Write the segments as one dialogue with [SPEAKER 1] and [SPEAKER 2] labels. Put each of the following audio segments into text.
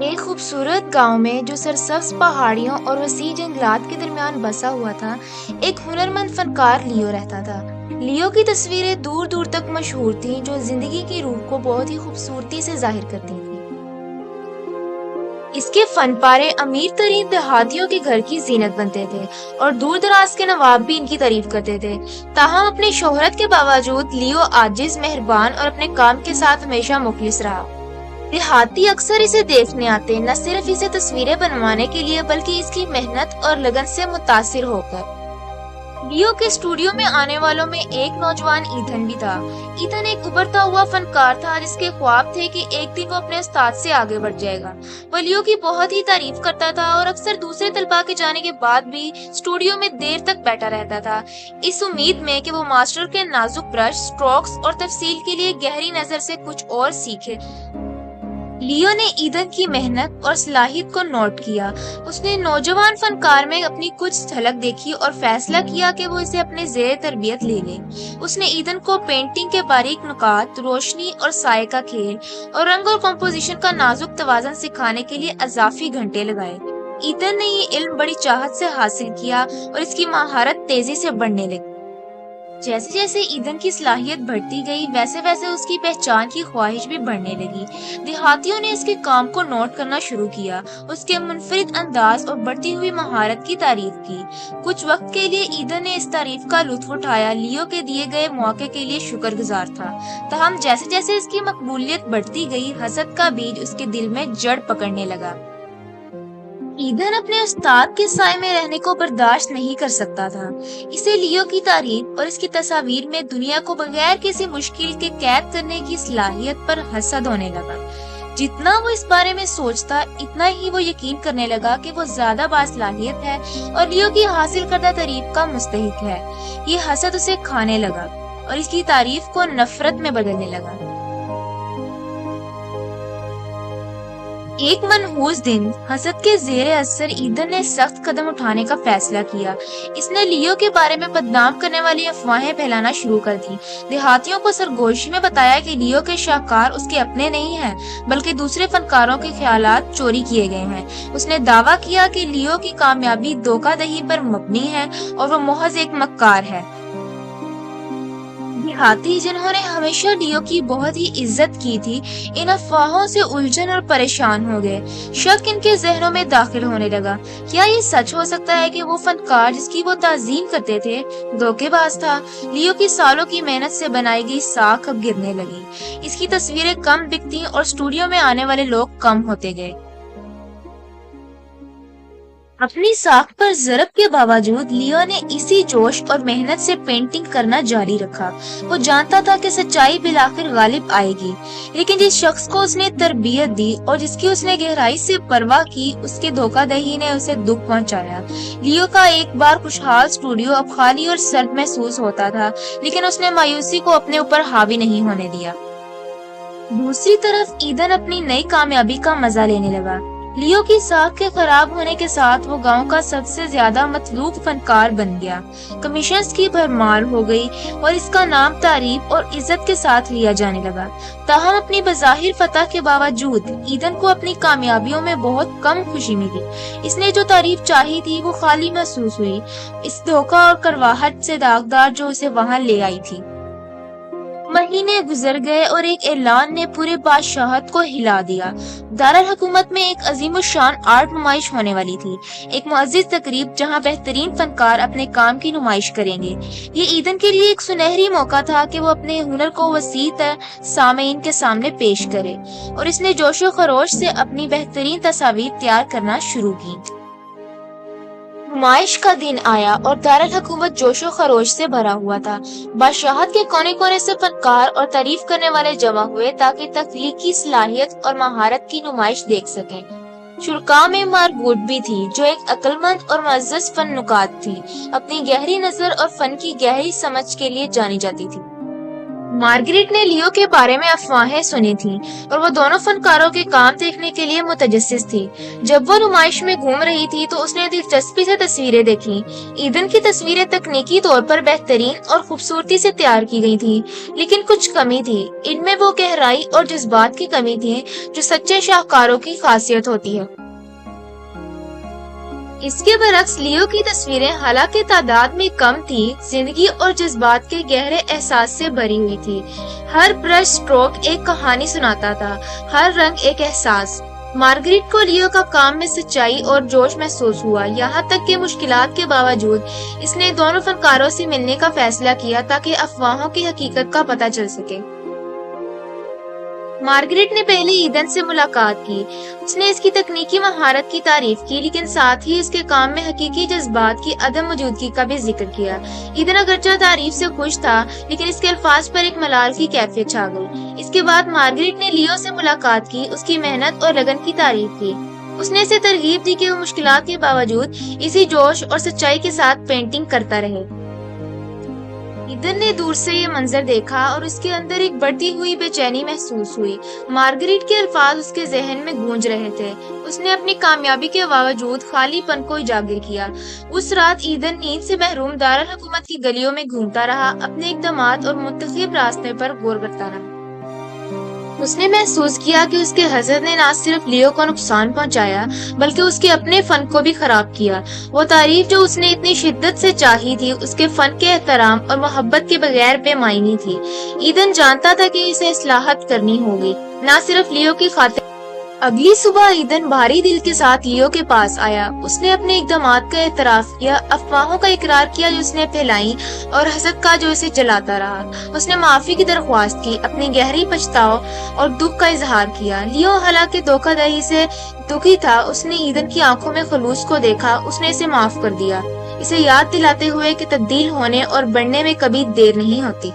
[SPEAKER 1] ایک خوبصورت گاؤں میں جو سرسبز پہاڑیوں اور وسیع جنگلات کے درمیان بسا ہوا تھا، ایک ہنرمند فنکار لیو رہتا تھا۔ لیو کی تصویریں دور دور تک مشہور تھیں، جو زندگی کی روح کو بہت ہی خوبصورتی سے ظاہر کرتی تھیں۔ اس کے فن پارے امیر ترین دیہاتیوں کے گھر کی زینت بنتے تھے اور دور دراز کے نواب بھی ان کی تعریف کرتے تھے۔ تاہم اپنی شہرت کے باوجود لیو عاجز، مہربان اور اپنے کام کے ساتھ ہمیشہ مخلص رہا۔ دیہاتی اکثر اسے دیکھنے آتے، نہ صرف اسے تصویریں بنوانے کے لیے بلکہ اس کی محنت اور لگن سے متاثر ہو کر۔ لیو کے اسٹوڈیو میں آنے والوں میں ایک نوجوان ایتھن بھی تھا۔ ایتھن ایک ابھرتا ہوا فنکار تھا جس کے خواب تھے کہ ایک دن وہ اپنے استاد سے آگے بڑھ جائے گا۔ وہ لیو کی بہت ہی تعریف کرتا تھا اور اکثر دوسرے طلباء کے جانے کے بعد بھی اسٹوڈیو میں دیر تک بیٹھا رہتا تھا، اس امید میں کہ وہ ماسٹر کے نازک برش، اسٹروکس اور تفصیل کے لیے گہری نظر سے کچھ اور سیکھے۔ لیو نے ایتھن کی محنت اور صلاحیت کو نوٹ کیا۔ اس نے نوجوان فنکار میں اپنی کچھ جھلک دیکھی اور فیصلہ کیا کہ وہ اسے اپنے زیر تربیت لے لے۔ اس نے ایتھن کو پینٹنگ کے باریک نکات، روشنی اور سائے کا کھیل اور رنگ اور کمپوزیشن کا نازک توازن سکھانے کے لیے اضافی گھنٹے لگائے۔ ایتھن نے یہ علم بڑی چاہت سے حاصل کیا اور اس کی مہارت تیزی سے بڑھنے لگی۔ جیسے جیسے ایتھن کی صلاحیت بڑھتی گئی، ویسے ویسے اس کی پہچان کی خواہش بھی بڑھنے لگی۔ دیہاتیوں نے اس کے کام کو نوٹ کرنا شروع کیا، اس کے منفرد انداز اور بڑھتی ہوئی مہارت کی تعریف کی۔ کچھ وقت کے لیے ایتھن نے اس تعریف کا لطف اٹھایا، لیو کے دیے گئے موقع کے لیے شکر گزار تھا۔ تاہم جیسے جیسے اس کی مقبولیت بڑھتی گئی، حسد کا بیج اس کے دل میں جڑ پکڑنے لگا۔ ایتھن اپنے استاد کے سائے میں رہنے کو برداشت نہیں کر سکتا تھا۔ اسے لیو کی تعریف اور اس کی تصاویر میں دنیا کو بغیر کسی مشکل کے قید کرنے کی صلاحیت پر حسد ہونے لگا۔ جتنا وہ اس بارے میں سوچتا، اتنا ہی وہ یقین کرنے لگا کہ وہ زیادہ باصلاحیت ہے اور لیو کی حاصل کردہ تعریف کا مستحق ہے۔ یہ حسد اسے کھانے لگا اور اس کی تعریف کو نفرت میں بدلنے لگا۔ ایک منحوس دن، حسد کے زیر اثر ایتھن نے سخت قدم اٹھانے کا فیصلہ کیا۔ اس نے لیو کے بارے میں بدنام کرنے والی افواہیں پھیلانا شروع کر دی۔ دیہاتیوں کو سرگوشی میں بتایا کہ لیو کے شاہکار اس کے اپنے نہیں ہیں بلکہ دوسرے فنکاروں کے خیالات چوری کیے گئے ہیں۔ اس نے دعویٰ کیا کہ لیو کی کامیابی دھوکہ دہی پر مبنی ہے اور وہ محض ایک مکار ہے۔ دیہاتی، جنہوں نے ہمیشہ لیو کی بہت ہی عزت کی تھی، ان افواہوں سے الجھن اور پریشان ہو گئے۔ شک ان کے ذہنوں میں داخل ہونے لگا۔ کیا یہ سچ ہو سکتا ہے کہ وہ فنکار جس کی وہ تعظیم کرتے تھے دھوکے باز تھا؟ لیو کی سالوں کی محنت سے بنائی گئی ساکھ اب گرنے لگی۔ اس کی تصویریں کم بکتی اور اسٹوڈیو میں آنے والے لوگ کم ہوتے گئے۔ اپنی ساکھ پر ضرب کے باوجود لیو نے اسی جوش اور محنت سے پینٹنگ کرنا جاری رکھا۔ وہ جانتا تھا کہ سچائی بالآخر غالب آئے گی، لیکن جس شخص کو اس نے تربیت دی اور جس کی اس نے گہرائی سے پرواہ کی، اس کے دھوکہ دہی نے اسے دکھ پہنچایا۔ لیو کا ایک بار خوشحال اسٹوڈیو اب خالی اور سرد محسوس ہوتا تھا، لیکن اس نے مایوسی کو اپنے اوپر حاوی نہیں ہونے دیا۔ دوسری طرف ایتھن اپنی نئی کامیابی کا مزہ لینے لگا۔ لیو کی ساکھ کے خراب ہونے کے ساتھ وہ گاؤں کا سب سے زیادہ مطلوب فنکار بن گیا۔ کمیشنز کی بھرمار ہو گئی اور اس کا نام تعریف اور عزت کے ساتھ لیا جانے لگا۔ تاہم اپنی بظاہر فتح کے باوجود ایتھن کو اپنی کامیابیوں میں بہت کم خوشی ملی۔ اس نے جو تعریف چاہی تھی وہ خالی محسوس ہوئی، اس دھوکہ اور کڑواہٹ سے داغدار جو اسے وہاں لے آئی تھی۔ مہینے گزر گئے اور ایک اعلان نے پورے بادشاہت کو ہلا دیا۔ دارالحکومت میں ایک عظیم الشان آرٹ نمائش ہونے والی تھی، ایک معزز تقریب جہاں بہترین فنکار اپنے کام کی نمائش کریں گے۔ یہ ایتھن کے لیے ایک سنہری موقع تھا کہ وہ اپنے ہنر کو وسیع تر سامعین کے سامنے پیش کرے، اور اس نے جوش و خروش سے اپنی بہترین تصاویر تیار کرنا شروع کی۔ نمائش کا دن آیا اور دارالحکومت جوش و خروش سے بھرا ہوا تھا۔ بادشاہت کے کونے کونے سے فنکار اور تعریف کرنے والے جمع ہوئے تاکہ تخلیقی صلاحیت اور مہارت کی نمائش دیکھ سکیں۔ شرکاء میں مارگوٹ بھی تھی، جو ایک عقلمند اور معزز فن نکات تھی، اپنی گہری نظر اور فن کی گہری سمجھ کے لیے جانی جاتی تھی۔ مارگریٹ نے لیو کے بارے میں افواہیں سنی تھیں اور وہ دونوں فنکاروں کے کام دیکھنے کے لیے متجسس تھی۔ جب وہ نمائش میں گھوم رہی تھی تو اس نے دلچسپی سے تصویریں دیکھی۔ ایدن کی تصویریں تکنیکی طور پر بہترین اور خوبصورتی سے تیار کی گئی تھی، لیکن کچھ کمی تھی۔ ان میں وہ گہرائی اور جذبات کی کمی تھی جو سچے شاہکاروں کی خاصیت ہوتی ہے۔ اس کے برعکس لیو کی تصویریں حالانکہ تعداد میں کم تھی، زندگی اور جذبات کے گہرے احساس سے بھری ہوئی تھی۔ ہر برش سٹروک ایک کہانی سناتا تھا، ہر رنگ ایک احساس۔ مارگریٹ کو لیو کا کام میں سچائی اور جوش محسوس ہوا، یہاں تک کہ مشکلات کے باوجود اس نے دونوں فنکاروں سے ملنے کا فیصلہ کیا تاکہ افواہوں کی حقیقت کا پتہ چل سکے۔ مارگریٹ نے پہلے ایدن سے ملاقات کی۔ اس نے اس کی تکنیکی مہارت کی تعریف کی، لیکن ساتھ ہی اس کے کام میں حقیقی جذبات کی عدم موجودگی کا بھی ذکر کیا۔ ایدن اگرچہ تعریف سے خوش تھا، لیکن اس کے الفاظ پر ایک ملال کی کیفیت چھا گئی۔ اس کے بعد مارگریٹ نے لیو سے ملاقات کی، اس کی محنت اور لگن کی تعریف کی۔ اس نے اسے ترغیب دی کہ وہ مشکلات کے باوجود اسی جوش اور سچائی کے ساتھ پینٹنگ کرتا رہے۔ ایدن نے دور سے یہ منظر دیکھا اور اس کے اندر ایک بڑھتی ہوئی بے چینی محسوس ہوئی۔ مارگریٹ کے الفاظ اس کے ذہن میں گونج رہے تھے۔ اس نے اپنی کامیابی کے باوجود خالی پن کو اجاگر کیا۔ اس رات ایدن نیند سے محروم دارالحکومت کی گلیوں میں گھومتا رہا، اپنے اقدامات اور منتخب راستے پر غور کرتا رہا۔ اس نے محسوس کیا کہ اس کے حسد نے نہ صرف لیو کو نقصان پہنچایا بلکہ اس کے اپنے فن کو بھی خراب کیا۔ وہ تعریف جو اس نے اتنی شدت سے چاہی تھی اس کے فن کے احترام اور محبت کے بغیر بے معنی تھی۔ ایدن جانتا تھا کہ اسے اصلاحات کرنی ہوگی، نہ صرف لیو کی خاطر۔ اگلی صبح ایدن بھاری دل کے ساتھ لیو کے پاس آیا۔ اس نے اپنے اقدامات کا اعتراف کیا، افواہوں کا اقرار کیا جو اس نے پھیلائی اور حسد کا جو اسے جلاتا رہا۔ اس نے معافی کی درخواست کی، اپنی گہری پچھتاؤ اور دکھ کا اظہار کیا۔ لیو حالانکہ دھوکہ دہی سے دکھی تھا، اس نے ایدن کی آنکھوں میں خلوص کو دیکھا۔ اس نے اسے معاف کر دیا، اسے یاد دلاتے ہوئے کہ تبدیل ہونے اور بڑھنے میں کبھی دیر نہیں ہوتی۔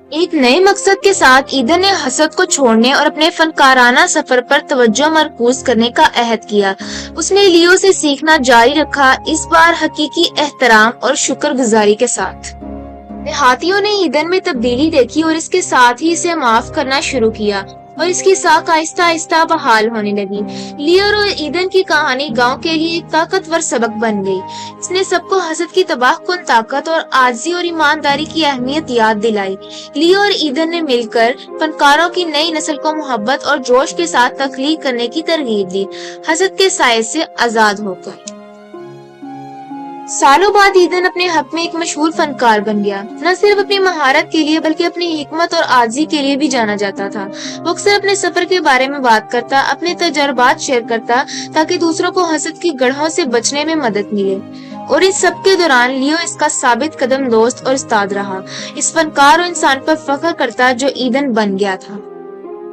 [SPEAKER 1] ایک نئے مقصد کے ساتھ ایدن نے حسد کو چھوڑنے اور اپنے فنکارانہ سفر پر توجہ مرکوز کرنے کا عہد کیا۔ اس نے لیو سے سیکھنا جاری رکھا، اس بار حقیقی احترام اور شکر گزاری کے ساتھ۔ دیہاتیوں نے ایدن میں تبدیلی دیکھی اور اس کے ساتھ ہی اسے معاف کرنا شروع کیا اور اس کی ساکھ آہستہ آہستہ بحال ہونے لگی۔ لیو اور ایدن کی کہانی گاؤں کے لیے ایک طاقتور سبق بن گئی۔ اس نے سب کو حسد کی تباہ کن طاقت اور عاجزی اور ایمانداری کی اہمیت یاد دلائی۔ لیو اور ایدن نے مل کر فنکاروں کی نئی نسل کو محبت اور جوش کے ساتھ تخلیق کرنے کی ترغیب دی، حسد کے سائے سے آزاد ہو کر۔ سالوں بعد ایدن اپنے حق میں ایک مشہور فنکار بن گیا۔ نہ صرف اپنی مہارت کے لیے بلکہ اپنی حکمت اور عاجزی کے لیے بھی جانا جاتا تھا۔ وہ اکثر اپنے سفر کے بارے میں بات کرتا، اپنے تجربات شیئر کرتا تاکہ دوسروں کو حسد کی گڑھوں سے بچنے میں مدد ملے۔ اور اس سب کے دوران لیو اس کا ثابت قدم دوست اور استاد رہا، اس فنکار اور انسان پر فخر کرتا جو ایدن بن گیا تھا۔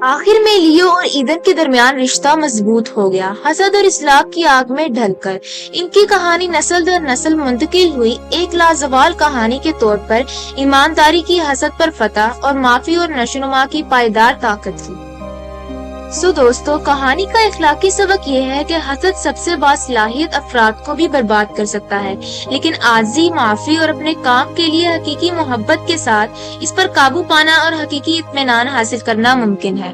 [SPEAKER 1] آخر میں لیو اور ایدن کے درمیان رشتہ مضبوط ہو گیا، حسد اور اصلاح کی آگ میں ڈھل کر۔ ان کی کہانی نسل در نسل منتقل ہوئی، ایک لازوال کہانی کے طور پر ایمانداری کی حسد پر فتح اور معافی اور نشوونما کی پائیدار طاقت کی۔ دوستو، کہانی کا اخلاقی سبق یہ ہے کہ حسد سب سے باصلاحیت افراد کو بھی برباد کر سکتا ہے، لیکن عاجزی، معافی اور اپنے کام کے لیے حقیقی محبت کے ساتھ اس پر قابو پانا اور حقیقی اطمینان حاصل کرنا ممکن ہے۔